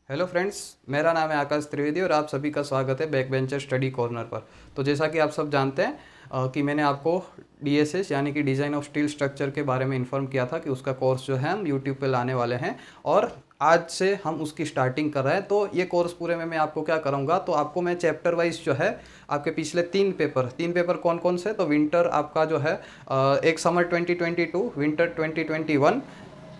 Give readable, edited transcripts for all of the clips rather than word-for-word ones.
Hello friends, मेरा नाम है आकाश त्रिवेदी और आप सभी का स्वागत है बैक बेंचर स्टडी कॉर्नर पर। तो जैसा कि आप सब जानते हैं कि मैंने आपको डीएसएस यानी कि डिज़ाइन ऑफ स्टील स्ट्रक्चर के बारे में इन्फॉर्म किया था कि उसका कोर्स जो है हम यूट्यूब पे लाने वाले हैं और आज से हम उसकी स्टार्टिंग कर रहे हैं। तो ये कोर्स पूरे में मैं आपको क्या कराऊंगा, तो आपको मैं चैप्टर वाइज जो है आपके पिछले तीन पेपर कौन कौन से, तो विंटर आपका जो है एक समर 2022, विंटर 2021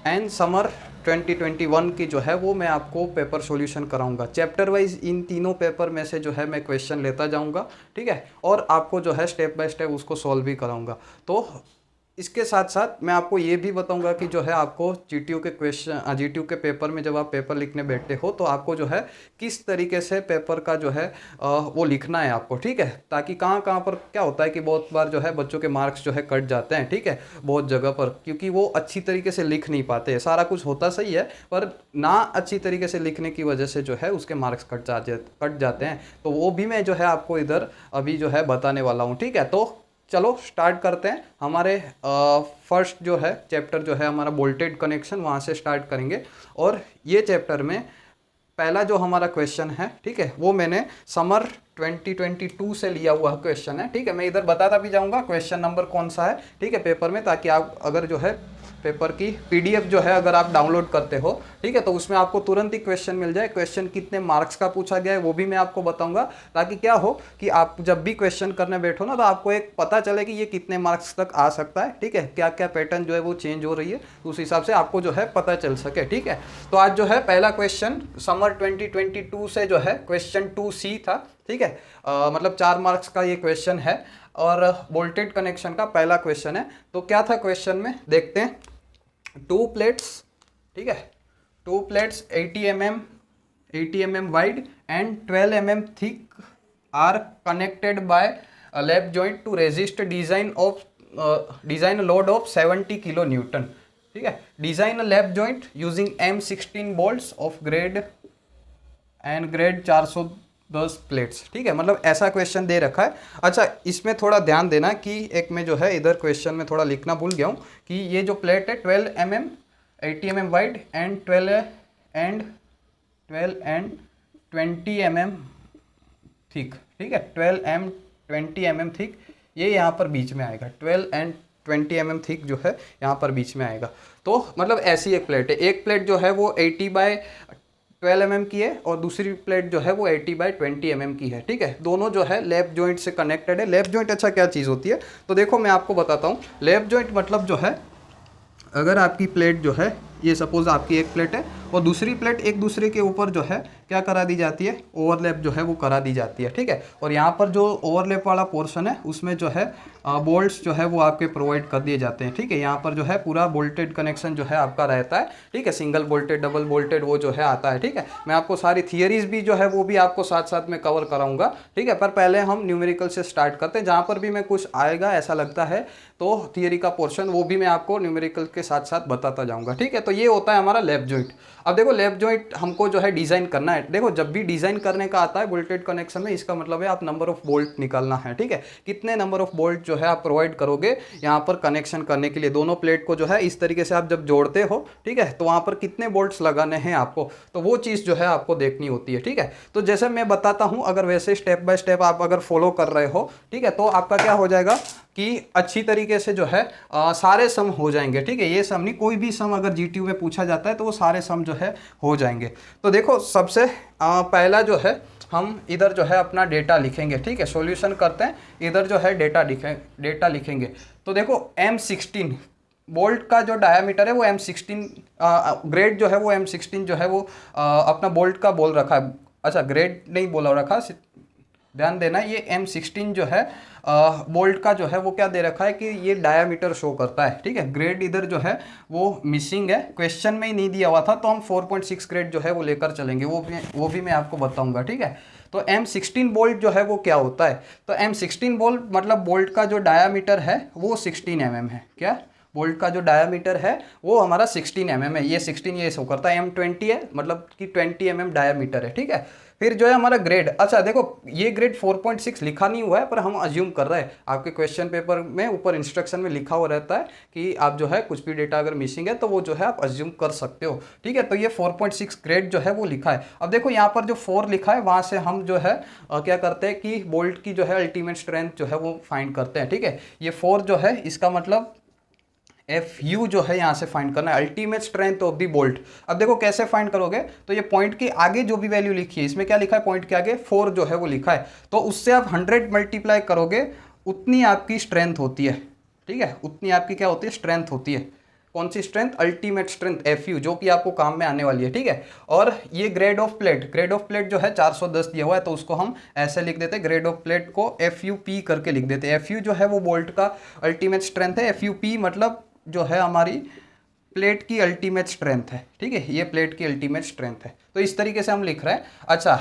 एंड समर 2021 की जो है वो मैं आपको पेपर सॉल्यूशन कराऊंगा। चैप्टर वाइज इन तीनों पेपर में से जो है मैं क्वेश्चन लेता जाऊंगा, ठीक है, और आपको जो है स्टेप बाय स्टेप उसको सॉल्व भी कराऊंगा। तो इसके साथ साथ मैं आपको ये भी बताऊंगा कि जो है आपको जीटीयू के क्वेश्चन, जीटीयू के पेपर में जब आप पेपर लिखने बैठते हो तो आपको जो है किस तरीके से पेपर का जो है वो लिखना है आपको, ठीक है, ताकि कहाँ कहाँ पर क्या होता है कि बहुत बार जो है बच्चों के मार्क्स जो है कट जाते हैं, ठीक है, बहुत जगह पर, क्योंकि वो अच्छी तरीके से लिख नहीं पाते। सारा कुछ होता सही है पर ना अच्छी तरीके से लिखने की वजह से जो है उसके मार्क्स कट जाते हैं। तो वो भी मैं जो है आपको इधर अभी जो है बताने वाला हूँ, ठीक है। तो चलो स्टार्ट करते हैं। हमारे फर्स्ट जो है चैप्टर जो है हमारा बोल्टेड कनेक्शन, वहाँ से स्टार्ट करेंगे। और ये चैप्टर में पहला जो हमारा क्वेश्चन है, ठीक है, वो मैंने समर 2022 से लिया हुआ क्वेश्चन है, ठीक है। मैं इधर बताता भी जाऊंगा क्वेश्चन नंबर कौन सा है, ठीक है, पेपर में, ताकि आप अगर जो है पेपर की पीडीएफ जो है अगर आप डाउनलोड करते हो, ठीक है, तो उसमें आपको तुरंत ही क्वेश्चन मिल जाए। क्वेश्चन कितने मार्क्स का पूछा गया है वो भी मैं आपको बताऊंगा, ताकि क्या हो कि आप जब भी क्वेश्चन करने बैठो ना तो आपको एक पता चले कि ये कितने मार्क्स तक आ सकता है, ठीक है, क्या क्या पैटर्न जो है वो चेंज हो रही है, उस हिसाब से आपको जो है पता चल सके, ठीक है। तो आज जो है पहला क्वेश्चन समर 2022 से जो है क्वेश्चन 2C था, ठीक है। मतलब 4 मार्क्स का ये क्वेश्चन है और बोल्टेड कनेक्शन का पहला क्वेश्चन है। तो क्या था क्वेश्चन में, देखते हैं। टू प्लेट्स, ठीक है, two plates 80 mm wide and 12 mm thick are connected by lap joint to resist design load of 70 kilo newton, ठीक है। Design lap joint using M16 bolts of grade 410 plates, ठीक है। मतलब ऐसा क्वेश्चन दे रखा है। अच्छा, इसमें थोड़ा ध्यान देना कि एक में जो है इधर क्वेश्चन में थोड़ा लिखना भूल गया हूँ कि ये जो प्लेट है 12 mm 80 mm wide and 12 and 20 mm thick, ठीक है, 12 20 mm थिक, ये यहाँ पर बीच में आएगा। 12 एंड 20 mm थिक जो है यहाँ पर बीच में आएगा। तो मतलब ऐसी एक प्लेट है। एक प्लेट जो है वो 80/12 mm की है और दूसरी प्लेट जो है वो 80/20 mm की है, ठीक है। दोनों जो है लैप जॉइंट से कनेक्टेड है। लैप जॉइंट अच्छा क्या चीज़ होती है, तो देखो मैं आपको बताता हूँ। लैप जॉइंट मतलब जो है, अगर आपकी प्लेट जो है, ये सपोज आपकी एक प्लेट है और दूसरी प्लेट एक दूसरे के ऊपर जो है क्या करा दी जाती है, ओवरलैप जो है वो करा दी जाती है, ठीक है। और यहाँ पर जो ओवरलैप वाला पोर्शन है उसमें जो है बोल्ट्स जो है वो आपके प्रोवाइड कर दिए जाते हैं, ठीक है। यहाँ पर जो है पूरा बोल्टेड कनेक्शन जो है आपका रहता है, ठीक है। सिंगल बोल्टेड, डबल बोल्टेड वो जो है आता है, ठीक है। मैं आपको सारी थियरीज भी जो है वो भी आपको साथ साथ में कवर कराऊंगा, ठीक है। पर पहले हम न्यूमेरिकल से स्टार्ट करते हैं। जहाँ पर भी मैं कुछ आएगा ऐसा लगता है तो थियरी का पोर्शन वो भी मैं आपको न्यूमेरिकल के साथ साथ बताता जाऊंगा, ठीक है। तो ये होता है हमारा लैप जॉइंट। अब देखो लैप जॉइंट हमको जो है डिजाइन करना है। देखो जब भी डिजाइन करने का आता है बोल्टेड कनेक्शन में, इसका मतलब है आप नंबर ऑफ बोल्ट निकालना है, ठीक है। कितने नंबर ऑफ बोल्ट जो है आप प्रोवाइड करोगे यहाँ पर कनेक्शन करने के लिए। दोनों प्लेट को जो है इस तरीके से आप जब जोड़ते हो, ठीक है, तो वहाँ पर कितने बोल्ट्स लगाने हैं आपको, तो वो चीज़ जो है आपको देखनी होती है, ठीक है। तो जैसे मैं बताता हूँ, अगर वैसे स्टेप बाय स्टेप आप अगर फॉलो कर रहे हो, ठीक है, तो आपका क्या हो जाएगा कि अच्छी तरीके से जो है सारे सम हो जाएंगे, ठीक है। ये सम नहीं, कोई भी सम अगर जीटीयू में पूछा जाता है तो वो सारे सम जो है हो जाएंगे। तो देखो सबसे पहला जो है हम इधर जो है अपना डेटा लिखेंगे, ठीक है। सॉल्यूशन करते हैं, इधर जो है डेटा लिखेंगे। तो देखो M16 बोल्ट का जो डायामीटर है वो M16, ग्रेड जो है वो M16 जो है वो अपना बोल्ट का बोल रखा है। अच्छा, ग्रेड नहीं बोला रखा, ध्यान देना। ये M16 जो है बोल्ट का जो है वो क्या दे रखा है कि ये डायामीटर शो करता है, ठीक है। ग्रेड इधर जो है वो मिसिंग है, क्वेश्चन में ही नहीं दिया हुआ था, तो हम 4.6 ग्रेड जो है वो लेकर चलेंगे। वो भी मैं आपको बताऊंगा, ठीक है। तो M16 बोल्ट जो है वो क्या होता है, तो M16 बोल्ट मतलब बोल्ट का जो डायामीटर है वो 16 mm है। क्या, बोल्ट का जो डायामीटर है वो हमारा 16 mm है, ये 16 ये शो करता है, M20 है, मतलब कि 20 mm डायामीटर है, ठीक है। फिर जो है हमारा ग्रेड, अच्छा देखो ये ग्रेड 4.6 लिखा नहीं हुआ है, पर हम अज्यूम कर रहे हैं, आपके क्वेश्चन पेपर में ऊपर इंस्ट्रक्शन में लिखा हुआ रहता है कि आप जो है कुछ भी डेटा अगर मिसिंग है तो वो जो है आप अज्यूम कर सकते हो, ठीक है। तो ये 4.6 ग्रेड जो है वो लिखा है। अब देखो यहाँ पर जो 4 लिखा है वहाँ से हम जो है क्या करते हैं कि बोल्ट की जो है अल्टीमेट स्ट्रेंथ जो है वो फाइंड करते हैं, ठीक है। ये 4 जो है इसका मतलब Fu जो है यहाँ से फाइंड करना है, ultimate strength of the bolt. अब देखो कैसे फाइंड करोगे, तो ये पॉइंट के आगे जो भी वैल्यू लिखी है, इसमें क्या लिखा है, पॉइंट के आगे 4 जो है वो लिखा है, तो उससे आप 100 मल्टीप्लाई करोगे, उतनी आपकी स्ट्रेंथ होती है, ठीक है, उतनी आपकी क्या होती है, स्ट्रेंथ होती है। कौन सी स्ट्रेंथ, अल्टीमेट स्ट्रेंथ Fu, जो कि आपको काम में आने वाली है, ठीक है। और ये ग्रेड ऑफ प्लेट जो है 410 दिया हुआ है, तो उसको हम ऐसे लिख देते हैं, ग्रेड ऑफ प्लेट को FUP करके लिख देते हैं। Fu जो है वो बोल्ट का अल्टीमेट स्ट्रेंथ है, FUP मतलब जो है हमारी प्लेट की अल्टीमेट स्ट्रेंथ है, ठीक है, ये प्लेट की अल्टीमेट स्ट्रेंथ है। तो इस तरीके से हम लिख रहे हैं। अच्छा,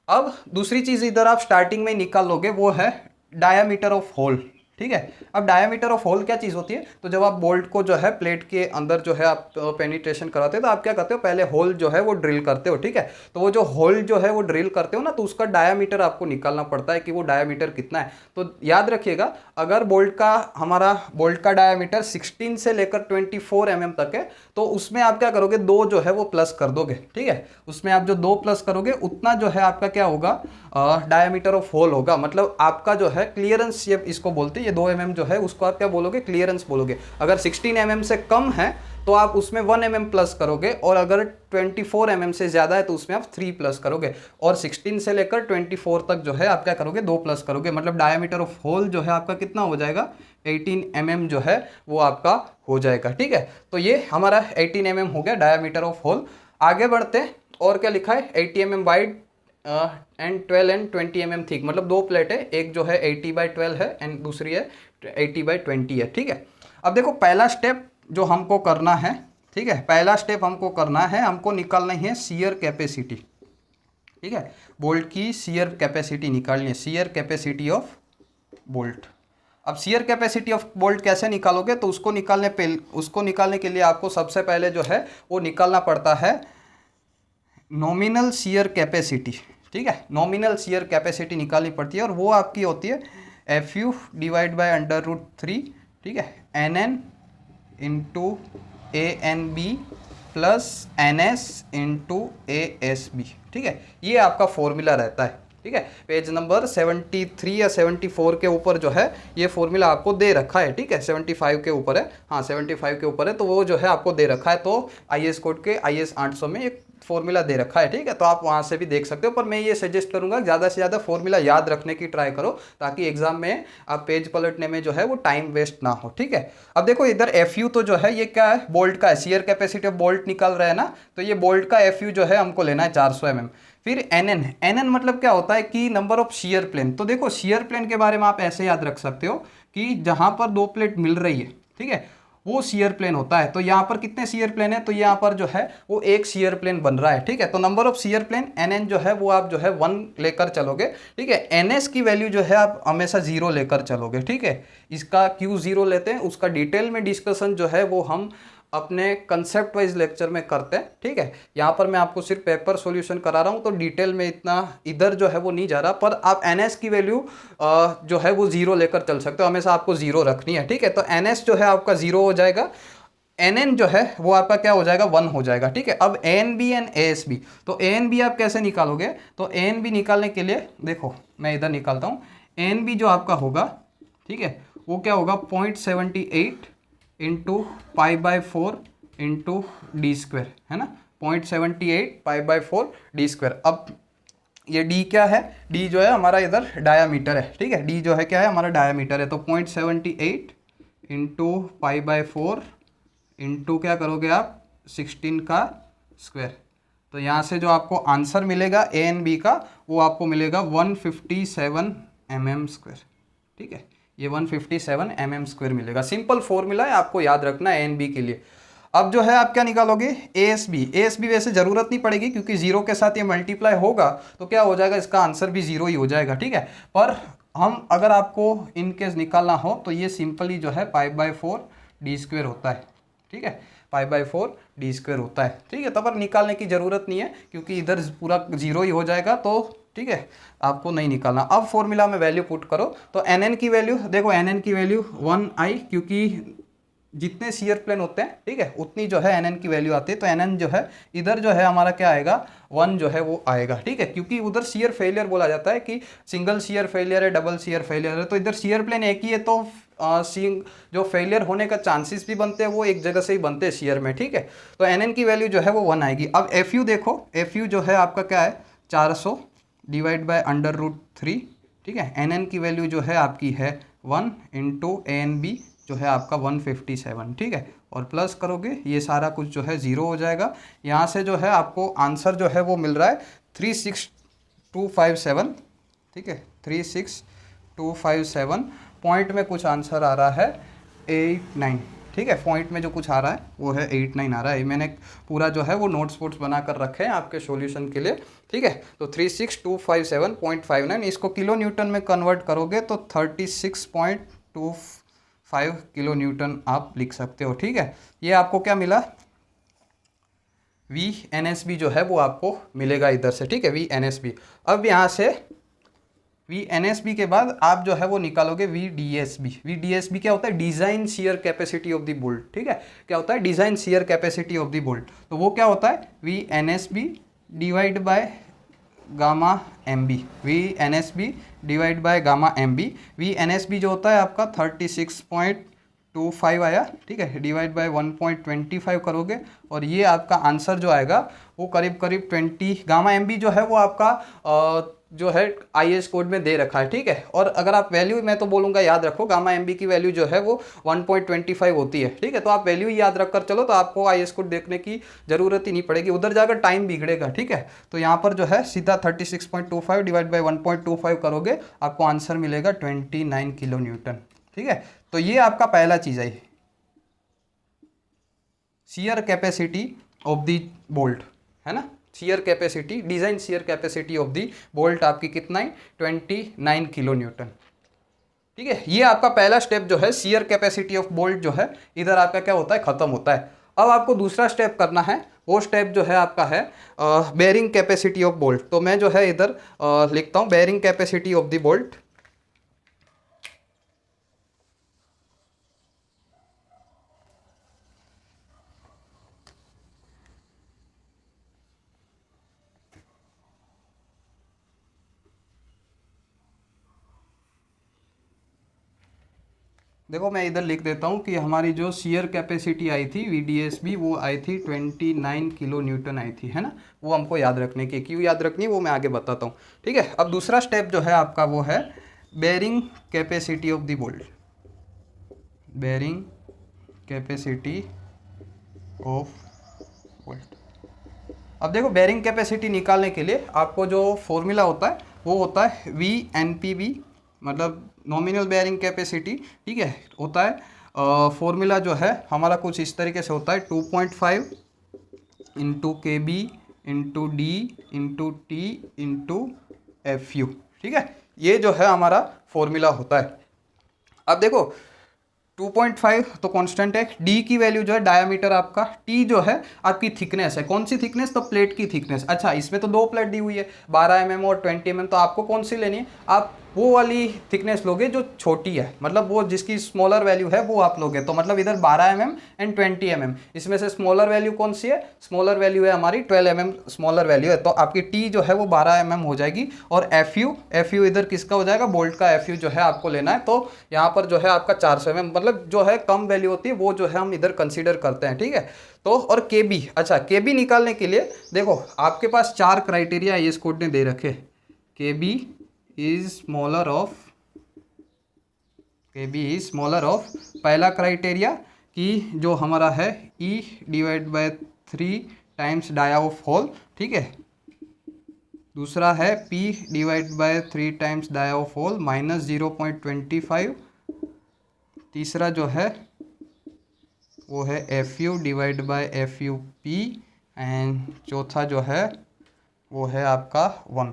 अब दूसरी चीज इधर आप स्टार्टिंग में निकाल लोगे, वो है डायामीटर ऑफ होल, ठीक है। अब डायामीटर ऑफ होल क्या चीज़ होती है, तो जब आप बोल्ट को जो है प्लेट के अंदर जो है आप पेनिट्रेशन कराते हो, तो आप क्या करते हो, पहले होल जो है वो ड्रिल करते हो, ठीक है। तो वो जो होल जो है वो ड्रिल करते हो ना, तो उसका डायामीटर आपको निकालना पड़ता है कि वो डायामीटर कितना है। तो याद रखिएगा, अगर हमारा बोल्ट का डायामीटर 16 से लेकर 24 mm तक है, तो उसमें आप क्या करोगे, 2 जो है वो प्लस कर दोगे, ठीक है। उसमें आप जो 2 प्लस करोगे, उतना जो है आपका क्या होगा, डायामीटर ऑफ होल होगा। मतलब आपका जो है क्लियरेंस, ये इसको बोलते हैं, ये 2 mm जो है उसको आप क्या बोलोगे, क्लियरेंस बोलोगे। अगर 16 mm से कम है तो आप उसमें 1 mm प्लस करोगे, और अगर 24 mm से ज़्यादा है तो उसमें आप 3 प्लस करोगे, और 16 से लेकर 24 तक जो है आप क्या करोगे, 2 प्लस करोगे। मतलब डायामीटर ऑफ होल जो है आपका कितना हो जाएगा, 18 mm जो है वो आपका हो जाएगा, ठीक है। तो ये हमारा 18 mm हो गया डायामीटर ऑफ होल। आगे बढ़ते हैं, और क्या लिखा है, 80 mm wide and 12 and 20 mm thick, मतलब 2 प्लेट है, एक जो है 80/12 है एंड दूसरी है 80/20 है, ठीक है। अब देखो पहला स्टेप जो हमको करना है, ठीक है, पहला स्टेप हमको करना है, हमको निकालना है शियर कैपेसिटी, ठीक है, बोल्ट की शियर कैपेसिटी निकालनी है, शियर कैपेसिटी ऑफ बोल्ट। अब शियर कैपेसिटी ऑफ बोल्ट कैसे निकालोगे, तो उसको निकालने के लिए आपको सबसे पहले जो है वो निकालना पड़ता है नॉमिनल शियर कैपेसिटी, ठीक है, नॉमिनल शियर कैपेसिटी निकालनी पड़ती है, और वो आपकी होती है Fu डिवाइड बाय √3, ठीक है, NN into ANB plus NS into ASB, ठीक है। ये आपका फॉर्मूला रहता है, ठीक है। पेज नंबर 73 या 74 के ऊपर जो है ये फॉर्मूला आपको दे रखा है, ठीक है, 75 के ऊपर है, हाँ 75 के ऊपर है, तो वो जो है आपको दे रखा है। तो IS कोड के IS 800 में एक फॉर्मूला दे रखा है, ठीक है, तो आप वहाँ से भी देख सकते हो। पर मैं ये सजेस्ट करूँगा ज़्यादा से ज़्यादा फॉर्मूला याद रखने की ट्राई करो, ताकि एग्जाम में आप पेज पलटने में जो है वो टाइम वेस्ट ना हो, ठीक है। अब देखो इधर Fu तो जो है ये क्या है, बोल्ट का है, शियर कैपेसिटी ऑफ बोल्ट निकल रहा है ना, तो ये बोल्ट का Fu जो है हमको लेना है 400 mm। फिर NN मतलब क्या होता है कि नंबर ऑफ शियर प्लेन। तो देखो शियर प्लेन के बारे में आप ऐसे याद रख सकते हो कि जहाँ पर 2 प्लेट मिल रही है, ठीक है, वो शियर प्लेन होता है। तो यहाँ पर कितने शियर प्लेन है, तो यहाँ पर जो है वो एक शियर प्लेन बन रहा है, ठीक है। तो number of shear plane NN जो है वो आप जो है 1 लेकर चलोगे, ठीक है। NS की वैल्यू जो है आप हमेशा 0 लेकर चलोगे, ठीक है। इसका क्यों 0 लेते हैं, उसका डिटेल में डिस्कशन जो है वो हम अपने कंसेप्ट वाइज लेक्चर में करते हैं, ठीक है। यहाँ पर मैं आपको सिर्फ पेपर सॉल्यूशन करा रहा हूँ, तो डिटेल में इतना इधर जो है वो नहीं जा रहा, पर आप NS की वैल्यू जो है वो 0 लेकर चल सकते हो, हमेशा आपको 0 रखनी है, ठीक है। तो NS जो है आपका 0 हो जाएगा, NN जो है वो आपका क्या हो जाएगा, 1 हो जाएगा, ठीक है। अब ANB एंड ASB, तो ANB आप कैसे निकालोगे, तो ANB निकालने के लिए देखो मैं इधर निकालता हूँ। ANB जो आपका होगा, ठीक है, वो क्या होगा 0.78 इंटू π/4 इंटू d², है ना, 0.78 π/4 d²। अब ये d क्या है, d जो है हमारा इधर डायामीटर है, ठीक है, d जो है क्या है, हमारा डायामीटर है। तो 0.78 इंटू π/4 इंटू क्या करोगे आप 16 का स्क्वायर। तो यहाँ से जो आपको आंसर मिलेगा ANB का, वो आपको मिलेगा 157 mm², ठीक है, ये 157 mm² मिलेगा। सिंपल फॉर्मूला है, आपको याद रखना है ANB के लिए। अब जो है आप क्या निकालोगे, ASB वैसे ज़रूरत नहीं पड़ेगी, क्योंकि 0 के साथ ये मल्टीप्लाई होगा तो क्या हो जाएगा, इसका आंसर भी 0 ही हो जाएगा, ठीक है। पर हम अगर आपको इनकेस निकालना हो तो ये सिंपली जो है π/4 डी स्क्वेयर होता है, ठीक है, π/4 डी स्क्वेयर होता है, ठीक है। तो पर निकालने की ज़रूरत नहीं है क्योंकि इधर पूरा जीरो ही हो जाएगा, तो ठीक है आपको नहीं निकालना। अब फॉर्मूला में वैल्यू पुट करो तो एन की वैल्यू देखो, एन की वैल्यू 1i, क्योंकि जितने शियर प्लेन होते हैं, ठीक है, उतनी जो है एन की वैल्यू आती है। तो एन जो है इधर जो है हमारा क्या आएगा, 1 जो है वो आएगा, ठीक है, क्योंकि उधर शियर फेलियर बोला जाता है कि सिंगल शियर फेलियर है, डबल शियर फेलियर है। तो इधर शियर प्लेन एक ही है, तो जो फेलियर होने का चांसेस भी बनते हैं वो एक जगह से ही बनते हैं शियर में, ठीक है। तो एन की वैल्यू जो है वो 1 आएगी। अब एफ यू देखो, एफ यू जो है आपका क्या है 400 डिवाइड बाय √3, ठीक है। एन की वैल्यू जो है आपकी है 1 इंटू ANB जो है आपका 157, ठीक है, और प्लस करोगे ये सारा कुछ जो है ज़ीरो हो जाएगा। यहाँ से जो है आपको आंसर जो है वो मिल रहा है 36257, ठीक है, 36257। पॉइंट में कुछ आंसर आ रहा है 89, ठीक है, पॉइंट में जो कुछ आ रहा है वो है 89 आ रहा है। मैंने पूरा जो है वो नोट्स वोट्स बना कर रखे हैं आपके सॉल्यूशन के लिए, ठीक है। तो 36257.59, इसको किलो न्यूटन में कन्वर्ट करोगे तो 36.25 किलो न्यूटन आप लिख सकते हो, ठीक है। ये आपको क्या मिला, VNSB जो है वो आपको मिलेगा इधर से, ठीक है, VNSB। अब यहाँ से VNSB के बाद आप जो है वो निकालोगे VDSB। VDSB क्या होता है, design shear capacity of the bolt, ठीक है। क्या होता है, design shear capacity of the bolt. तो वो क्या होता है, VNSB divide by gamma MB, VNSB divide by gamma MB। VNSB जो होता है आपका 36.25 आया, ठीक है, डिवाइड बाय 1.25 करोगे और ये आपका आंसर जो आएगा वो करीब करीब 20। गामा MB जो है वो आपका जो है IS कोड में दे रखा है, ठीक है। और अगर आप वैल्यू, मैं तो बोलूँगा याद रखो, गामा MB की वैल्यू जो है वो 1.25 होती है, ठीक है। तो आप वैल्यू याद रख कर चलो तो आपको IS कोड देखने की ज़रूरत ही नहीं पड़ेगी, उधर जाकर टाइम बिगड़ेगा, ठीक है। तो यहाँ पर जो है सीधा 36.25 डिवाइड बाई 1.25 करोगे, आपको आंसर मिलेगा 29 किलो न्यूटन, ठीक है। तो ये आपका पहला चीज़ है, shear capacity of the bolt, है ना। Shear capacity, design shear capacity of the bolt आपकी कितना है, 29 किलो न्यूटन, ठीक है। ये आपका पहला स्टेप जो है, शियर कैपेसिटी ऑफ बोल्ट जो है इधर आपका क्या होता है, ख़त्म होता है। अब आपको दूसरा स्टेप करना है, वो स्टेप जो है आपका है बेयरिंग कैपेसिटी ऑफ बोल्ट। तो मैं जो है इधर लिखता हूँ bearing capacity of the bolt. देखो मैं इधर लिख देता हूँ कि हमारी जो शियर कैपेसिटी आई थी VDSB वो आई थी 29 किलो न्यूटन आई थी, है ना। वो हमको याद रखने की, क्यों याद रखनी है वो मैं आगे बताता हूँ, ठीक है। अब दूसरा स्टेप जो है आपका वो है bearing capacity of the bolt, bearing capacity of bolt. अब देखो बेयरिंग कैपेसिटी निकालने के लिए आपको जो फॉर्मूला होता है वो होता है VNPB, मतलब नॉमिनल बेयरिंग कैपेसिटी, ठीक है, होता है। फॉर्मूला जो है हमारा कुछ इस तरीके से होता है 2.5 into KB into D into T into FU, ठीक है। ये जो है हमारा फॉर्मूला होता है। अब देखो 2.5 तो कांस्टेंट है, D की वैल्यू जो है डायामीटर आपका, T जो है आपकी थिकनेस है, कौन सी थिकनेस, तो प्लेट की थिकनेस। अच्छा इसमें तो दो प्लेट दी हुई है 12 mm और 20 mm, तो आपको कौन सी लेनी है, आप वो वाली थिकनेस लोगे जो छोटी है, मतलब वो जिसकी स्मॉलर वैल्यू है वो आप लोगे। तो मतलब इधर 12 mm एंड 20 mm, इसमें से स्मॉलर वैल्यू कौन सी है, स्मॉलर वैल्यू है हमारी 12 mm स्मॉलर वैल्यू है। तो आपकी T जो है वो 12 mm हो जाएगी। और FU इधर किसका हो जाएगा, बोल्ट का FU जो है आपको लेना है। तो यहाँ पर जो है आपका 400 mm, मतलब जो है कम वैल्यू होती है वो जो है हम इधर कंसीडर करते हैं, ठीक है। तो और KB, अच्छा KB निकालने के लिए देखो आपके पास 4 क्राइटेरिया IS कोड ने दे रखे। KB इज स्मॉलर ऑफ, पहला क्राइटेरिया कि जो हमारा है E divide by 3 times dia of hole, ठीक है। दूसरा है P divide by 3 times dia of hole minus 0.25। तीसरा जो है वो है FU divide by FUP and चौथा जो है वो है आपका 1,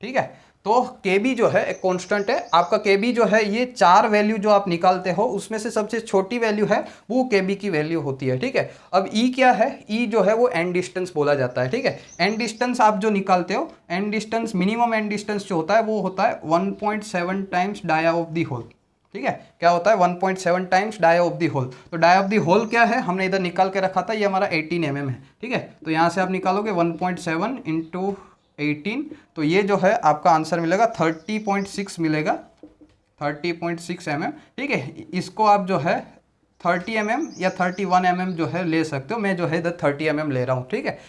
ठीक है। तो KB जो है एक कांस्टेंट है आपका। KB जो है ये 4 वैल्यू जो आप निकालते हो उसमें से सबसे छोटी वैल्यू है वो KB की वैल्यू होती है, ठीक है। अब E क्या है, E जो है वो एंड डिस्टेंस बोला जाता है, ठीक है। एंड डिस्टेंस आप जो निकालते हो, end distance minimum end distance जो होता है वो होता है 1.7 times dia of the hole, ठीक है। क्या होता है 1.7 times dia of the hole. तो डाया ऑफ दी होल क्या है, हमने इधर निकाल के रखा था, ये हमारा 18 mm है, ठीक है। तो यहाँ से आप निकालोगे 1.7 इंटू 18, तो ये जो है आपका आंसर मिलेगा 30.6 मिलेगा, 30.6 mm, ठीक है। इसको आप जो है 30 mm या 31 mm जो है ले सकते हो, मैं जो है इधर 30 mm ले रहा हूँ, ठीक है।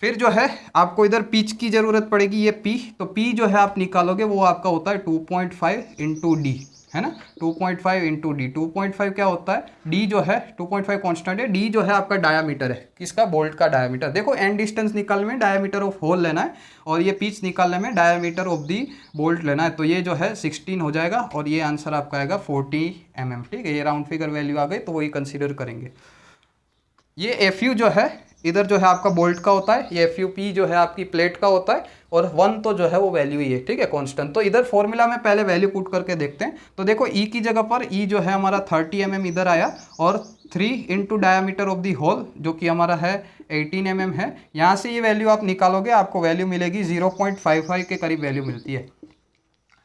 फिर जो है आपको इधर पिच की जरूरत पड़ेगी, ये P, तो P जो है आप निकालोगे वो आपका होता है 2.5 इंटू डी, है ना। 2.5 इंटू डी, 2.5 क्या होता है, डी जो है 2.5 कांस्टेंट है, डी जो है आपका डायामीटर है, किसका, बोल्ट का डायामीटर। देखो एंड डिस्टेंस निकालने में डायामीटर ऑफ होल लेना है और ये पिच निकालने में डायामीटर ऑफ दी बोल्ट लेना है। तो ये जो है 16 हो जाएगा और ये आंसर आपका आएगा 40 mm, ठीक है। ये राउंड फिगर वैल्यू आ गई तो वही कंसिडर करेंगे। ये FU जो है इधर जो है आपका बोल्ट का होता है, ये FUP जो है आपकी प्लेट का होता है, और 1 तो जो है वो वैल्यू ही है, ठीक है, कांस्टेंट। तो इधर फॉर्मूला में पहले वैल्यू पुट करके देखते हैं। तो देखो E की जगह पर E जो है हमारा 30 mm इधर आया, और 3 into diameter of the hole जो कि हमारा है 18 mm है। यहाँ से ये वैल्यू आप निकालोगे, आपको वैल्यू मिलेगी 0.55 के करीब वैल्यू मिलती है,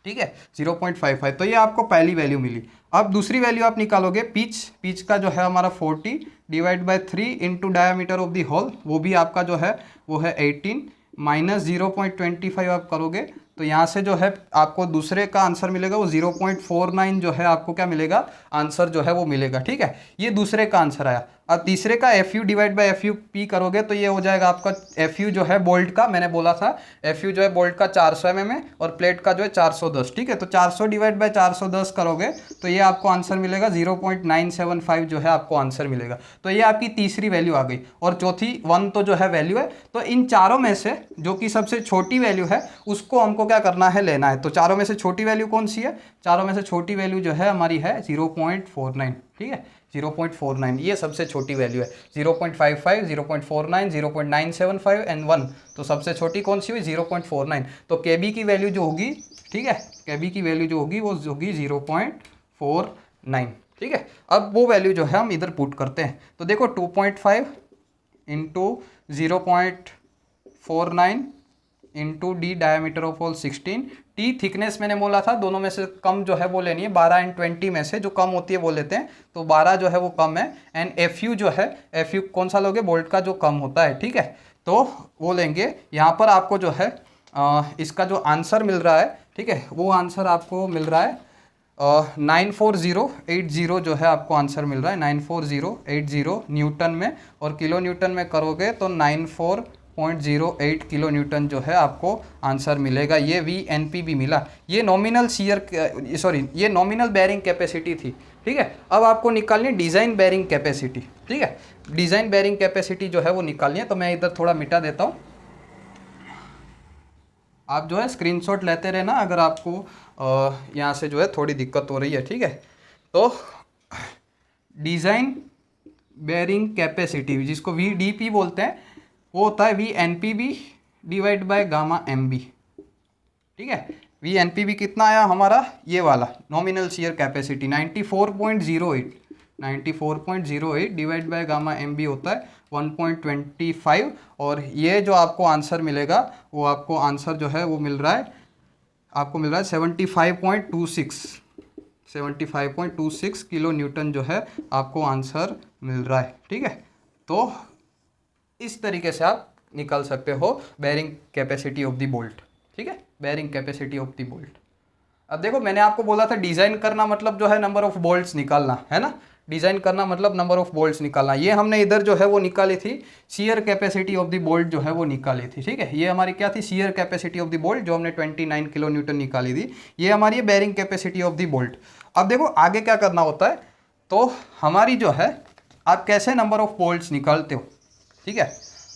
ठीक है, 0.55। तो ये आपको पहली वैल्यू मिली। अब दूसरी वैल्यू आप निकालोगे, पिच का जो है हमारा 40 divide by 3 into diameter of the hole, वो भी आपका जो है वो है 18 माइनस 0.25 आप करोगे तो यहाँ से जो है आपको दूसरे का आंसर मिलेगा वो 0.49 जो है आपको क्या मिलेगा, आंसर जो है वो मिलेगा, ठीक है। ये दूसरे का आंसर आया। अब तीसरे का FU डिवाइड बाय FUP करोगे तो ये हो जाएगा आपका FU जो है बोल्ट का, मैंने बोला था FU जो है बोल्ट का 400 mm है और प्लेट का जो है 410, ठीक है। तो 400 डिवाइड बाय 410 करोगे तो ये आपको आंसर मिलेगा 0.975 जो है आपको आंसर मिलेगा। तो ये आपकी तीसरी वैल्यू आ गई, और चौथी 1 तो जो है वैल्यू है। तो इन चारों में से जो कि सबसे छोटी वैल्यू है उसको हमको क्या करना है, लेना है। तो चारों में से छोटी वैल्यू कौन सी है, चारों में से छोटी वैल्यू जो है हमारी है 0.49, ठीक है, 0.49 ये सबसे छोटी वैल्यू है। 0.55, 0.49, 0.975 एंड 1, तो सबसे छोटी कौन सी हुई 0.49। तो KB की वैल्यू जो होगी, ठीक है, KB की वैल्यू जो होगी वो होगी 0.49, ठीक है। अब वो वैल्यू जो है हम इधर पुट करते हैं। तो देखो 2.5 into 0.49 into D diameter of hole 16, T thickness मैंने बोला था दोनों में से कम जो है वो लेनी है, 12 एंड 20 में से जो कम होती है वो लेते हैं, तो 12 जो है वो कम है। एंड FU जो है, FU कौन सा लोगे, बोल्ट का जो कम होता है, ठीक है, तो वो लेंगे। यहाँ पर आपको जो है इसका जो आंसर मिल रहा है, ठीक है, वो आंसर आपको मिल रहा है 94080 जो है आपको आंसर मिल रहा है 94080 न्यूटन में, और किलो न्यूटन में करोगे तो 94.08 किलो न्यूटन जो है आपको आंसर मिलेगा। ये VNP मिला। ये नॉमिनल ये नॉमिनल बेयरिंग कैपेसिटी थी, ठीक है। अब आपको निकालनी है डिज़ाइन बेयरिंग कैपेसिटी, ठीक है। डिज़ाइन बेयरिंग कैपेसिटी जो है वो निकालनी है। तो मैं इधर थोड़ा मिटा देता हूँ, आप जो है स्क्रीनशॉट लेते रहना अगर आपको यहाँ से जो है थोड़ी दिक्कत हो रही है, ठीक है। तो डिज़ाइन बेयरिंग कैपेसिटी जिसको VDP बोलते हैं वो होता है VNPB divide by gamma MB, ठीक है। VNPB कितना आया हमारा, ये वाला nominal shear capacity 94.08 divide by gamma MB होता है 1.25, और ये जो आपको आंसर मिलेगा वो आपको आंसर जो है वो मिल रहा है, आपको मिल रहा है 75.26 किलो न्यूटन जो है आपको आंसर मिल रहा है, ठीक है। तो इस तरीके से आप निकाल सकते हो bearing capacity of the bolt, ठीक है, bearing capacity of the bolt. अब देखो मैंने आपको बोला था डिज़ाइन करना मतलब जो है नंबर ऑफ बोल्ट्स निकालना, है ना, डिज़ाइन करना मतलब नंबर ऑफ बोल्ट्स निकालना। ये हमने इधर जो है वो निकाली थी shear capacity of the bolt जो है वो निकाली थी, ठीक है। ये हमारी क्या थी, shear capacity of the bolt जो हमने 29 किलो न्यूटन निकाली थी। ये हमारी bearing capacity of the bolt. अब देखो आगे क्या करना होता है, तो हमारी जो है आप कैसे नंबर ऑफ बोल्ट्स निकालते हो, ठीक है।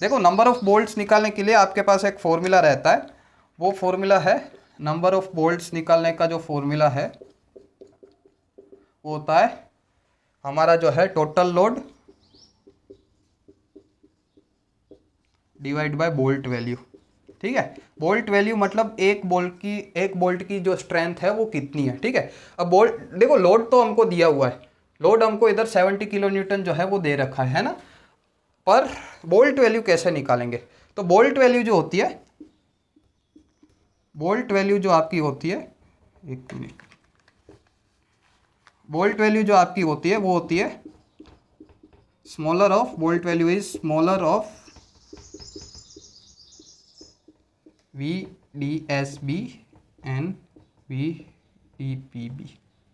देखो नंबर ऑफ बोल्ट्स निकालने के लिए आपके पास एक फॉर्मूला रहता है, वो फॉर्मूला है नंबर ऑफ बोल्ट्स निकालने का जो फॉर्मूला है वो होता है हमारा जो है total load divide by bolt value, ठीक है। बोल्ट वैल्यू मतलब एक बोल्ट की जो स्ट्रेंथ है वो कितनी है, ठीक है। अब बोल्ट देखो, लोड तो हमको दिया हुआ है, लोड हमको इधर 70 किलो न्यूटन जो है वो दे रखा है ना, पर बोल्ट वैल्यू कैसे निकालेंगे? तो बोल्ट वैल्यू जो होती है, बोल्ट वैल्यू जो आपकी होती है, एक मिनट, बोल्ट वैल्यू जो आपकी होती है वो होती है smaller of, bolt value is smaller of VDSB and VDPB।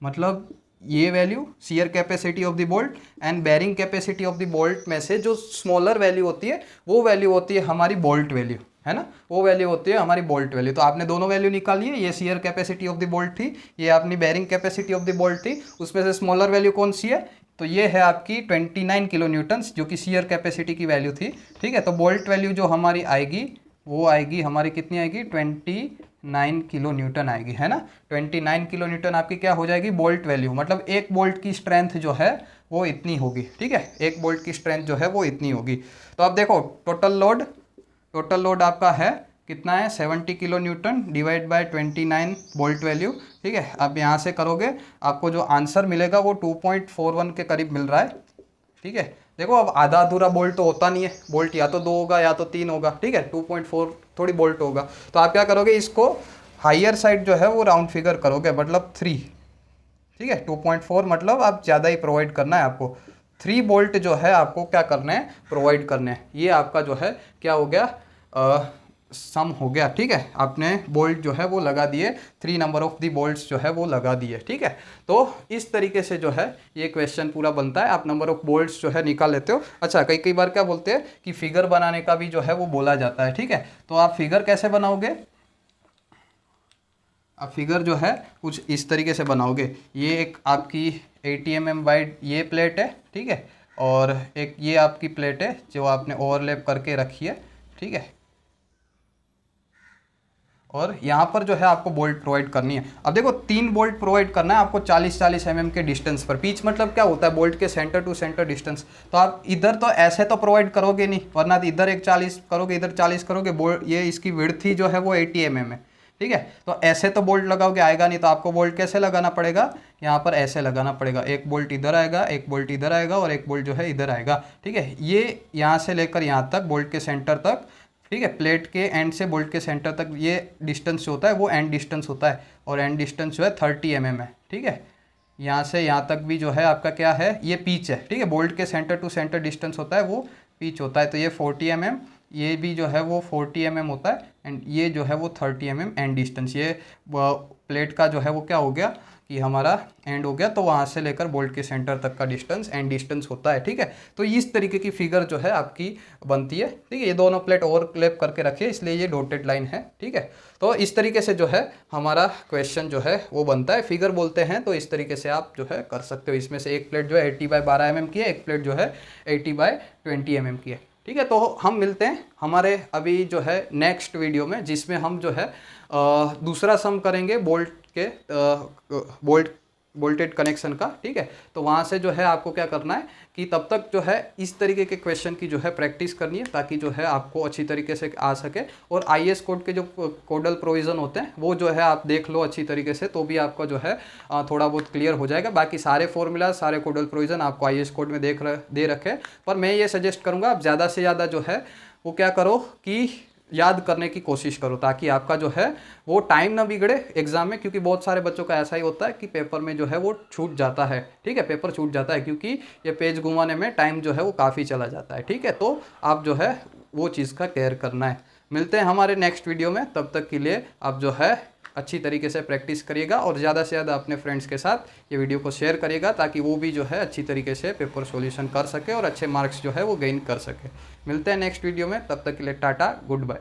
मतलब ये value shear capacity of the bolt and bearing capacity of the bolt में से जो स्मॉलर वैल्यू होती है वो वैल्यू होती है हमारी बोल्ट वैल्यू, है ना, वो वैल्यू होती है हमारी बोल्ट वैल्यू। तो आपने दोनों वैल्यू निकाली है, ये shear capacity of the bolt थी, ये अपनी bearing capacity of the bolt थी, उसमें से स्मॉलर वैल्यू कौन सी है? तो ये है आपकी 29 किलो न्यूटन्स, जो कि शियर कैपेसिटी की वैल्यू थी, ठीक है। तो बोल्ट वैल्यू जो हमारी आएगी वो आएगी हमारी, कितनी आएगी? 29 किलो न्यूटन आएगी, है ना। 29 किलो न्यूटन आपकी क्या हो जाएगी? Bolt value. मतलब एक बोल्ट की स्ट्रेंथ जो है वो इतनी होगी, ठीक है, एक बोल्ट की स्ट्रेंथ जो है वो इतनी होगी। तो अब देखो टोटल लोड आपका है कितना है? 70 kilo Newton divide by 29 bolt value, ठीक है। अब यहाँ से करोगे आपको जो आंसर मिलेगा वो 2.41 के करीब मिल रहा है, ठीक है। देखो अब आधा अधूरा बोल्ट तो होता नहीं है, बोल्ट या तो 2 होगा या तो 3 होगा, ठीक है, 2.4 थोड़ी बोल्ट होगा। तो आप क्या करोगे, इसको हायर साइड जो है वो राउंड फिगर करोगे, मतलब 3, ठीक है। 2.4 मतलब आप ज़्यादा ही प्रोवाइड करना है आपको, 3 बोल्ट जो है आपको क्या करने हैं? प्रोवाइड करने हैं। ये आपका जो है क्या हो गया? सम हो गया, ठीक है। आपने बोल्ट जो है वो लगा दिए, 3 नंबर ऑफ दी बोल्ट्स जो है वो लगा दिए, ठीक है। तो इस तरीके से जो है ये क्वेश्चन पूरा बनता है, आप नंबर ऑफ बोल्ट्स जो है निकाल लेते हो। अच्छा, कई बार क्या बोलते हैं कि फिगर बनाने का भी जो है वो बोला जाता है, ठीक है। तो आप फिगर कैसे बनाओगे? आप फिगर जो है कुछ इस तरीके से बनाओगे। ये एक आपकी 80 mm वाइड ये प्लेट है, ठीक है, और एक ये आपकी प्लेट है जो आपने ओवरलैप करके रखी है, ठीक है। और यहाँ पर जो है आपको बोल्ट प्रोवाइड करनी है। अब देखो 3 बोल्ट प्रोवाइड करना है आपको 40-40 mm के डिस्टेंस पर। पिच मतलब क्या होता है? बोल्ट के सेंटर टू सेंटर डिस्टेंस। तो आप इधर तो ऐसे तो प्रोवाइड करोगे नहीं, वरना इधर एक 40 करोगे, इधर 40 करोगे, बोल्ट ये इसकी विड्थ ही जो है वो 80 mm है, ठीक है। तो ऐसे तो बोल्ट लगाओगे आएगा नहीं, तो आपको बोल्ट कैसे लगाना पड़ेगा? यहाँ पर ऐसे लगाना पड़ेगा, एक बोल्ट इधर आएगा, एक बोल्ट इधर आएगा और एक बोल्ट जो है इधर आएगा, ठीक है। ये यहाँ से लेकर यहाँ तक बोल्ट के सेंटर तक, ठीक है, प्लेट के एंड से बोल्ट के सेंटर तक ये डिस्टेंस जो होता है वो एंड डिस्टेंस होता है, और एंड डिस्टेंस जो है 30 mm है, ठीक है। यहाँ से यहाँ तक भी जो है आपका क्या है? ये पिच है, ठीक है। बोल्ट के सेंटर टू सेंटर डिस्टेंस होता है वो पिच होता है। तो ये 40 mm, ये भी जो है वो 40 mm होता है, एंड ये जो है वो 30 mm एंड डिस्टेंस। ये प्लेट का जो है वो क्या हो गया कि हमारा एंड हो गया, तो वहाँ से लेकर बोल्ट के सेंटर तक का डिस्टेंस एंड डिस्टेंस होता है, ठीक है। तो इस तरीके की फिगर जो है आपकी बनती है, ठीक है। ये दोनों प्लेट ओवरलैप करके रखिए, इसलिए ये डॉटेड लाइन है, ठीक है। तो इस तरीके से जो है हमारा क्वेश्चन जो है वो बनता है, फिगर बोलते हैं। तो इस तरीके से आप जो है कर सकते हो। इसमें से एक प्लेट जो है 80/12 mm की है, एक प्लेट जो है 80/20 mm की है, ठीक है। तो हम मिलते हैं हमारे अभी जो है नेक्स्ट वीडियो में, जिसमें हम जो है दूसरा सम करेंगे बोल्ट के बोल्टेड कनेक्शन का, ठीक है। तो वहाँ से जो है आपको क्या करना है कि तब तक जो है इस तरीके के क्वेश्चन की जो है प्रैक्टिस करनी है, ताकि जो है आपको अच्छी तरीके से आ सके। और IAS कोड के जो कोडल प्रोविज़न होते हैं वो जो है आप देख लो अच्छी तरीके से, तो भी आपका जो है थोड़ा बहुत क्लियर हो जाएगा। बाकी सारे फॉर्मूला, सारे कोडल प्रोविज़न आपको IAS कोड में दे रखे। पर मैं ये सजेस्ट करूँगा आप ज़्यादा से ज़्यादा जो है वो क्या करो कि याद करने की कोशिश करो, ताकि आपका जो है वो टाइम ना बिगड़े एग्जाम में। क्योंकि बहुत सारे बच्चों का ऐसा ही होता है कि पेपर में जो है वो छूट जाता है, ठीक है, पेपर छूट जाता है, क्योंकि ये पेज घुमाने में टाइम जो है वो काफ़ी चला जाता है, ठीक है। तो आप जो है वो चीज़ का केयर करना है। मिलते हैं हमारे नेक्स्ट वीडियो में, तब तक के लिए आप जो है अच्छी तरीके से प्रैक्टिस करिएगा, और ज़्यादा से ज़्यादा अपने फ्रेंड्स के साथ ये वीडियो को शेयर करिएगा, ताकि वो भी जो है अच्छी तरीके से पेपर सॉल्यूशन कर सके और अच्छे मार्क्स जो है वो गेन कर सके। मिलते हैं नेक्स्ट वीडियो में, तब तक के लिए टाटा, गुड बाय।